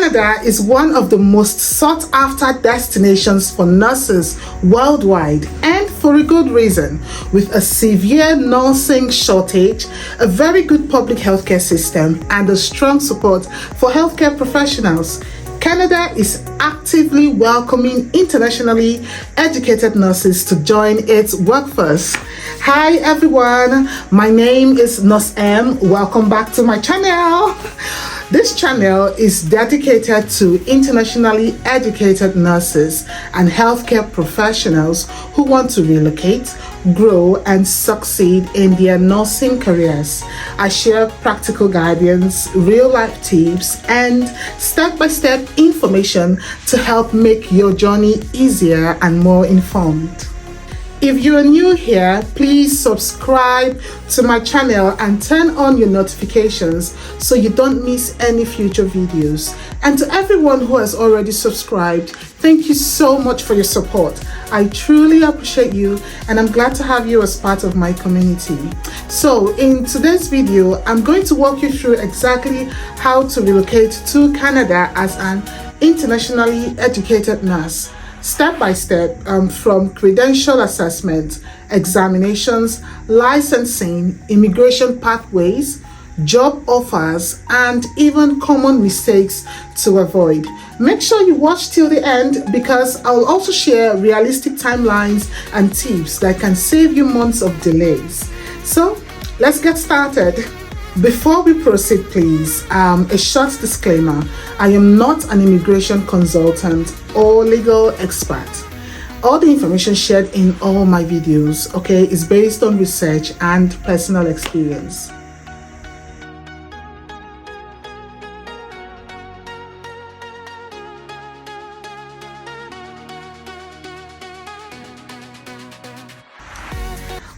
Canada is one of the most sought after destinations for nurses worldwide, and for a good reason. With a severe nursing shortage, a very good public healthcare system, and a strong support for healthcare professionals, Canada is actively welcoming internationally educated nurses to join its workforce. Hi everyone, my name is Nurse M. Welcome back to my channel. This channel is dedicated to internationally educated nurses and healthcare professionals who want to relocate, grow, and succeed in their nursing careers. I share practical guidance, real-life tips, and step-by-step information to help make your journey easier and more informed. If you are new here, please subscribe to my channel and turn on your notifications so you don't miss any future videos. And to everyone who has already subscribed, thank you so much for your support. I truly appreciate you, and I'm glad to have you as part of my community. So in today's video, I'm going to walk you through exactly how to relocate to Canada as an internationally educated nurse. Step by step, from credential assessment, examinations, licensing, immigration pathways, job offers, and even common mistakes to avoid. Make sure you watch till the end, because I'll also share realistic timelines and tips that can save you months of delays. So let's get started. Before we proceed, please, a short disclaimer. I am not an immigration consultant or legal expert. All the information shared in all my videos, is based on research and personal experience.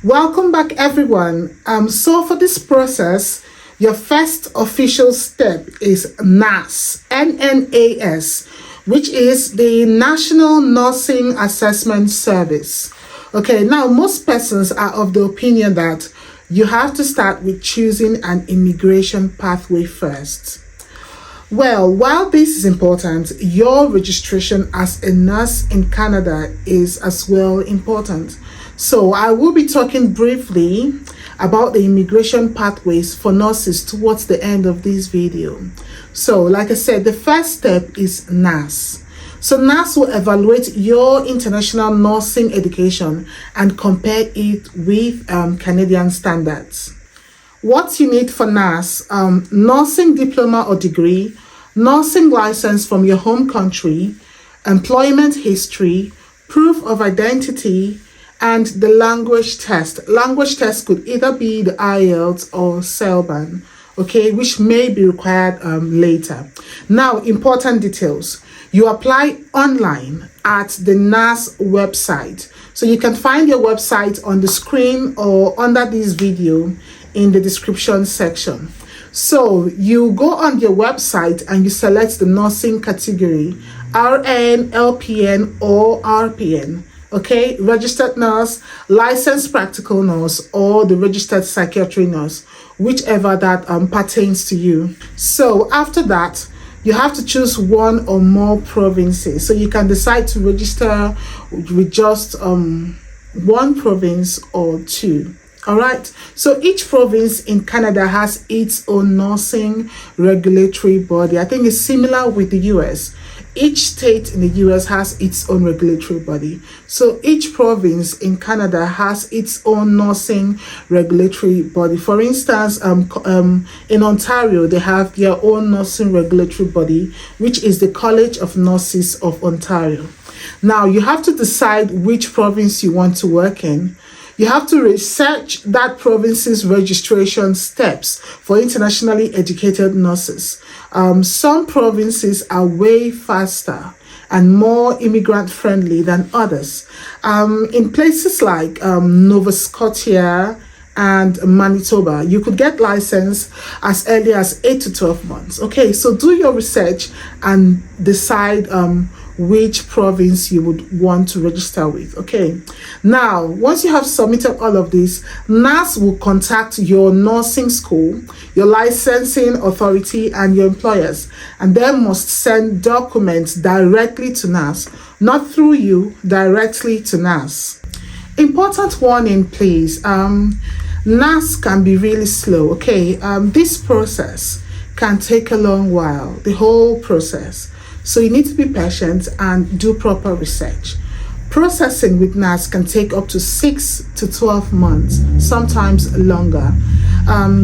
Welcome back everyone. So for this process, your first official step is NNAS, NNAS, which is the National Nursing Assessment Service. Now most persons are of the opinion that you have to start with choosing an immigration pathway first. Well, while this is important, your registration as a nurse in Canada is as well important. So I will be talking briefly about the immigration pathways for nurses towards the end of this video. So like I said, the first step is NNAS. So NNAS will evaluate your international nursing education and compare it with Canadian standards. What you need for NNAS: nursing diploma or degree, nursing license from your home country, employment history, proof of identity, and the language test. Language test could either be the IELTS or CELBAN, which may be required later. Now, important details. You apply online at the NNAS website. So you can find your website on the screen or under this video in the description section. So you go on your website and you select the nursing category, RN, LPN, or RPN. Registered nurse, licensed practical nurse, or the registered psychiatry nurse, whichever that pertains to you. So after that, you have to choose one or more provinces. So you can decide to register with just one province or two. All right, so each province in Canada has its own nursing regulatory body. I think it's similar with the US. Each state in the US has its own regulatory body. So each province in Canada has its own nursing regulatory body. For instance, in Ontario, they have their own nursing regulatory body, which is the College of Nurses of Ontario. Now, you have to decide which province you want to work in. You have to research that province's registration steps for internationally educated nurses. Some provinces are way faster and more immigrant friendly than others. In places like Nova Scotia and Manitoba, you could get licensed as early as 8 to 12 months. So do your research and decide which province you would want to register with. Okay, now once you have submitted all of this, NNAS will contact your nursing school, your licensing authority, and your employers, and they must send documents directly to NNAS, not through you, directly to NNAS. Important warning, please. NNAS can be really slow. Okay, this process can take a long while, the whole process. So you need to be patient and do proper research. Processing with NNAS can take up to 6 to 12 months, sometimes longer.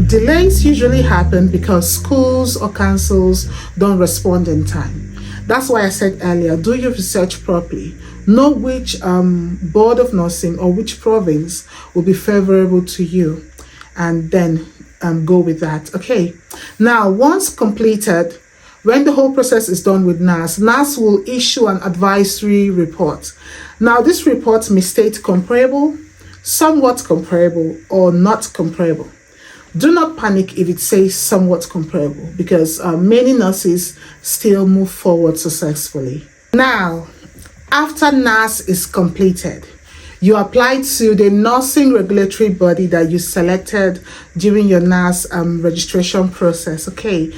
Delays usually happen because schools or councils don't respond in time. That's why I said earlier, do your research properly. Know which board of nursing or which province will be favorable to you, and then go with that. Okay, now once completed, when the whole process is done with NNAS will issue an advisory report. Now this report may state comparable, somewhat comparable, or not comparable. Do not panic if it says somewhat comparable, because many nurses still move forward successfully. Now, after NNAS is completed, you apply to the nursing regulatory body that you selected during your NNAS registration process. Okay,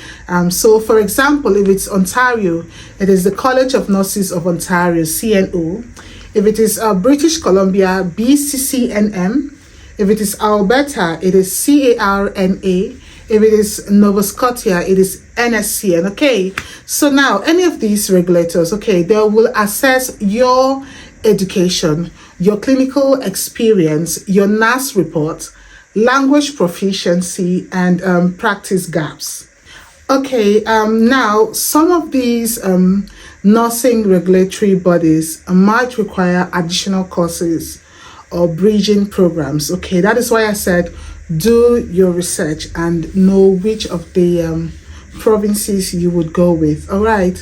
so for example, if it's Ontario, it is the College of Nurses of Ontario, CNO. If it is British Columbia, BCCNM. If it is Alberta, it is CARNA. If it is Nova Scotia, it is NSCN. Okay, so now any of these regulators, okay, they will assess your education, your clinical experience, your NNAS report, language proficiency, and practice gaps. Okay, now some of these nursing regulatory bodies might require additional courses or bridging programs. Okay, that is why I said do your research and know which of the provinces you would go with. All right,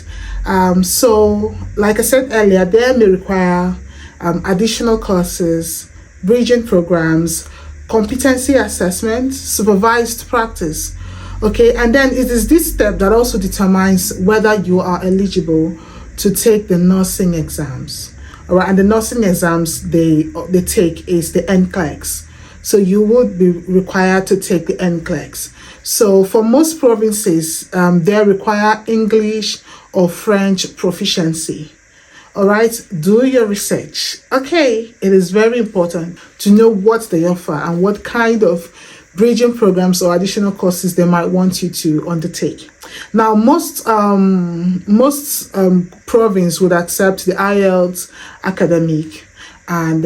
so like I said earlier, they may require additional courses, bridging programs, competency assessment, supervised practice. Okay, and then it is this step that also determines whether you are eligible to take the nursing exams. All right, and the nursing exams they take is the NCLEX. So you would be required to take the NCLEX. So for most provinces, they require English or French proficiency. All right, do your research. Okay, it is very important to know what they offer and what kind of bridging programs or additional courses they might want you to undertake. Now, most province would accept the IELTS academic and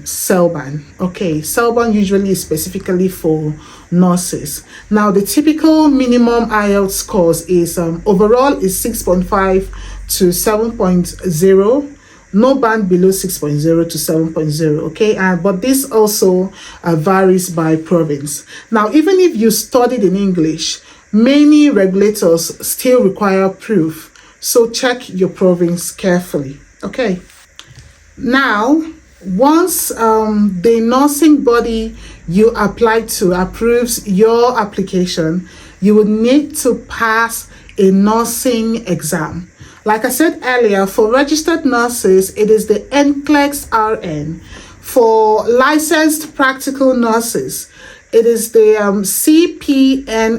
CELBAN. Okay, CELBAN usually is specifically for nurses. Now, the typical minimum IELTS scores is overall is 6.5 to 7.0. No band below 6.0 to 7.0. Okay, but this also varies by province. Now, even if you studied in English, many regulators still require proof. So check your province carefully. Okay. Now, once the nursing body you apply to approves your application, you will need to pass a nursing exam. Like I said earlier, for registered nurses, it is the NCLEX RN. For licensed practical nurses, it is the CPNRE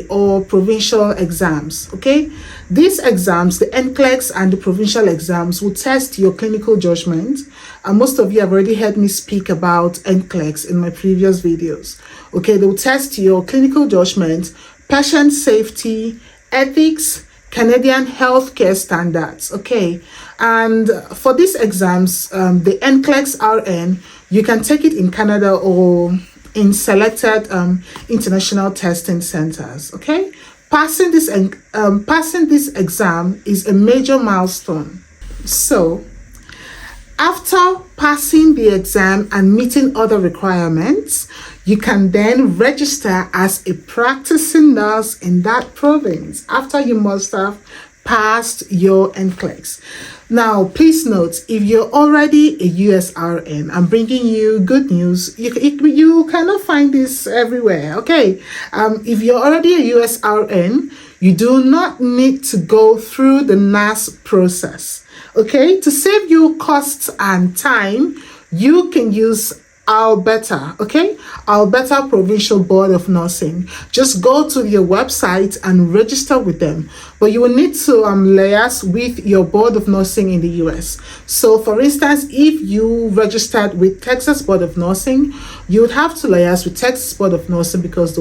or provincial exams. Okay, these exams, the NCLEX and the provincial exams, will test your clinical judgment. And most of you have already heard me speak about NCLEX in my previous videos. Okay, they will test your clinical judgment, patient safety, ethics, Canadian healthcare standards. Okay, and for these exams, the NCLEX RN, you can take it in Canada or in selected international testing centers. Okay, passing this exam is a major milestone. So after passing the exam and meeting other requirements, you can then register as a practicing nurse in that province after you must have passed your NCLEX. Now, please note, if you're already a USRN, I'm bringing you good news. You cannot find this everywhere, okay? If you're already a USRN, You do not need to go through the NNAS process. Okay, to save you costs and time, you can use Alberta, okay? Alberta Provincial Board of Nursing. Just go to your website and register with them. But you will need to liaise with your Board of Nursing in the US. So for instance, if you registered with Texas Board of Nursing, you would have to liaise with Texas Board of Nursing because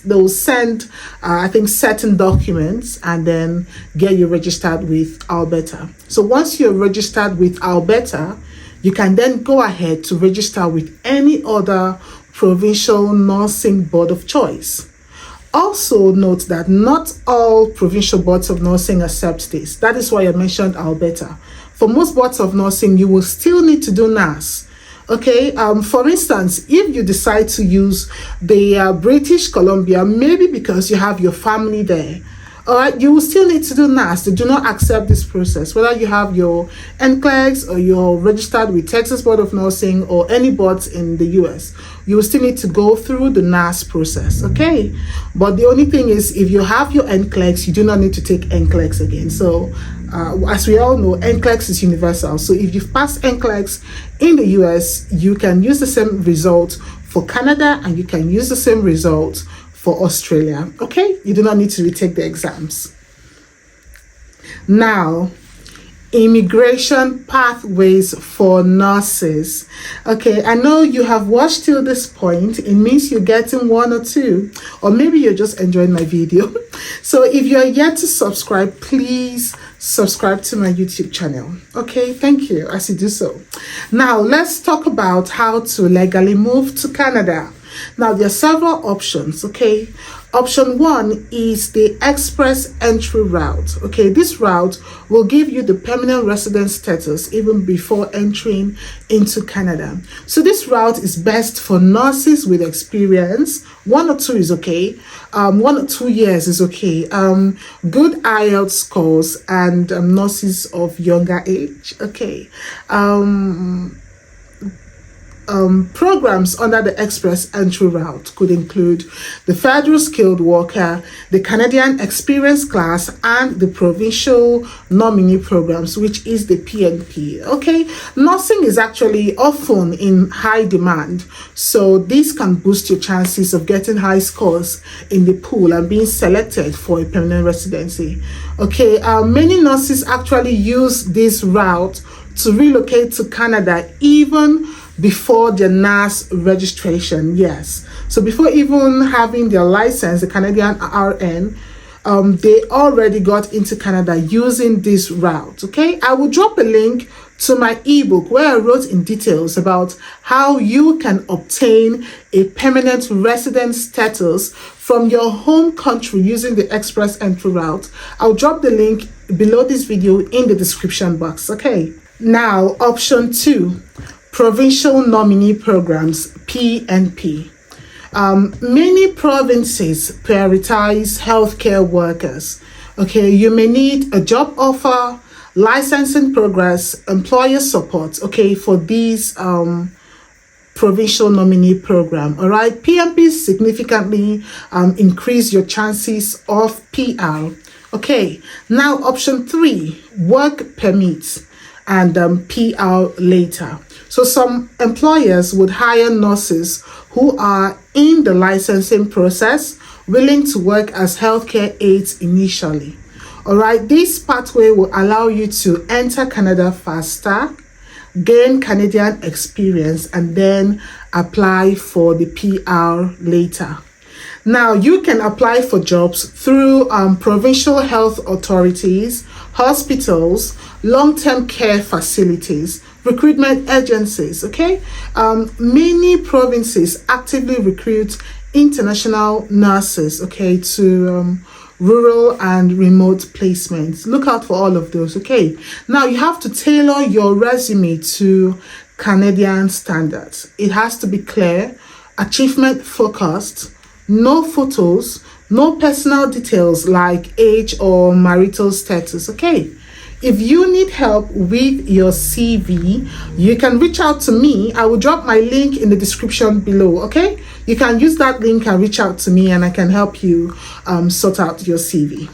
they'll send I think certain documents and then get you registered with Alberta. So once you're registered with Alberta, you can then go ahead to register with any other provincial nursing board of choice. Also note that not all provincial boards of nursing accept this. That is why I mentioned Alberta. For most boards of nursing, you will still need to do NNAS. Okay, for instance, if you decide to use the British Columbia, maybe because you have your family there, all right, you will still need to do NNAS. They do not accept this process. Whether you have your NCLEX or you're registered with Texas Board of Nursing or any boards in the US, you will still need to go through the NNAS process, okay? But the only thing is, if you have your NCLEX, you do not need to take NCLEX again. So, as we all know, NCLEX is universal. So if you've passed NCLEX in the US, you can use the same result for Canada and you can use the same result for Australia, okay? You do not need to retake the exams. Now, immigration pathways for nurses. Okay, I know you have watched till this point. It means you're getting one or two, or maybe you're just enjoying my video. So if you're yet to subscribe, please subscribe to my YouTube channel. Okay, thank you as you do so. Now, let's talk about how to legally move to Canada. Now, there are several options, okay? Option one is the express entry route, okay? This route will give you the permanent resident status even before entering into Canada. So this route is best for nurses with experience. 1 or 2 is okay. 1 or 2 years is okay. Good IELTS scores and nurses of younger age, okay? Programs under the express entry route could include the federal skilled worker, the Canadian experience class, and the provincial nominee programs, which is the PNP. Okay, nursing is actually often in high demand, so this can boost your chances of getting high scores in the pool and being selected for a permanent residency. Okay, many nurses actually use this route to relocate to Canada even before their NNAS registration. Yes, so before even having their license, the Canadian RN, they already got into Canada using this route. Okay, I will drop a link to my ebook where I wrote in details about how you can obtain a permanent resident status from your home country using the express entry route. I'll drop the link below this video in the description box. Okay, now option 2, provincial nominee programs, PNP. Many provinces prioritize healthcare workers. Okay, you may need a job offer, licensing progress, employer support, okay, for these provincial nominee program. All right, PNP significantly increase your chances of PR. Okay, now option 3, work permits and PR later. So some employers would hire nurses who are in the licensing process, willing to work as healthcare aides initially. All right, this pathway will allow you to enter Canada faster, gain Canadian experience, and then apply for the PR later. Now, you can apply for jobs through provincial health authorities, hospitals, long-term care facilities, recruitment agencies, okay? Many provinces actively recruit international nurses, okay, to rural and remote placements. Look out for all of those, okay? Now, you have to tailor your resume to Canadian standards. It has to be clear, achievement focused, no photos, no personal details like age or marital status, okay? If you need help with your CV, you can reach out to me. I will drop my link in the description below, okay? You can use that link and reach out to me, and I can help you sort out your CV.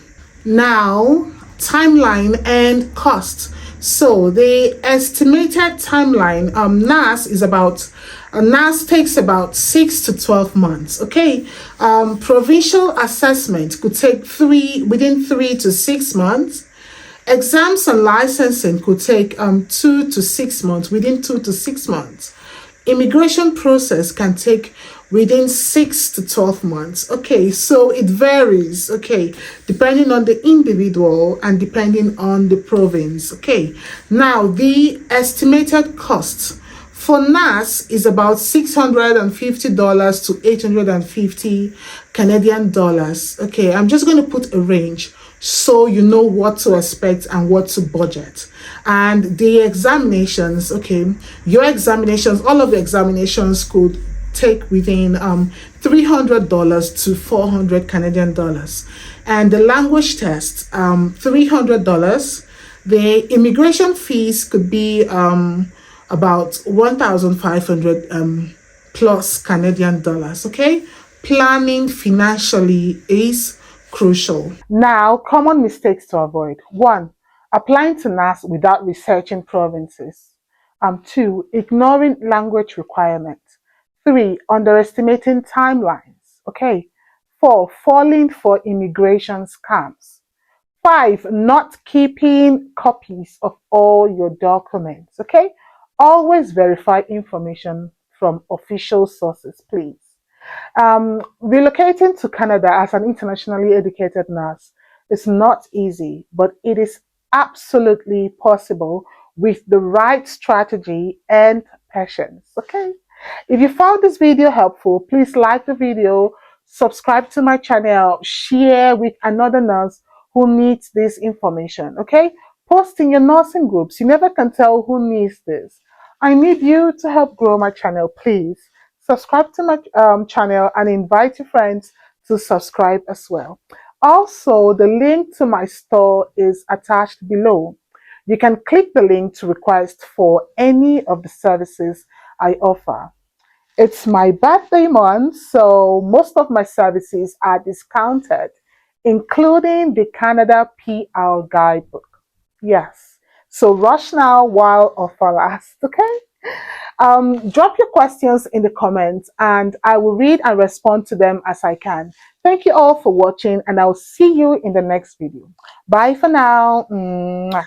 Now, timeline and cost. So the estimated timeline, NAS takes about 6 to 12 months. Okay, provincial assessment could take within 3 to 6 months. Exams and licensing could take 2 to 6 months, within 2 to 6 months. Immigration process can take within 6 to 12 months. Okay, so it varies, okay, depending on the individual and depending on the province. Okay, now the estimated cost for NAS is about $650 to 850 Canadian dollars. Okay, I'm just going to put a range so you know what to expect and what to budget. And the examinations, okay, your examinations, all of the examinations could take within $300 to 400 Canadian dollars. And the language test, $300. The immigration fees could be about 1,500 plus Canadian dollars. Okay, planning financially is crucial. Now, common mistakes to avoid. 1. Applying to NAS without researching provinces. 2. Ignoring language requirements. 3. Underestimating timelines. Okay. 4. Falling for immigration scams. 5. Not keeping copies of all your documents. Okay. Always verify information from official sources, please. Relocating to Canada as an internationally educated nurse is not easy, but it is absolutely possible with the right strategy and patience. Okay. If you found this video helpful, please like the video, subscribe to my channel, share with another nurse who needs this information. Okay. Post in your nursing groups. You never can tell who needs this. I need you to help grow my channel, please. Subscribe to my channel and invite your friends to subscribe as well. Also, the link to my store is attached below. You can click the link to request for any of the services I offer. It's my birthday month, so most of my services are discounted, including the Canada PR guidebook. Yes, so rush now while offer lasts, okay? Drop your questions in the comments and I will read and respond to them as I can. Thank you all for watching and I'll see you in the next video. Bye for now. Mwah.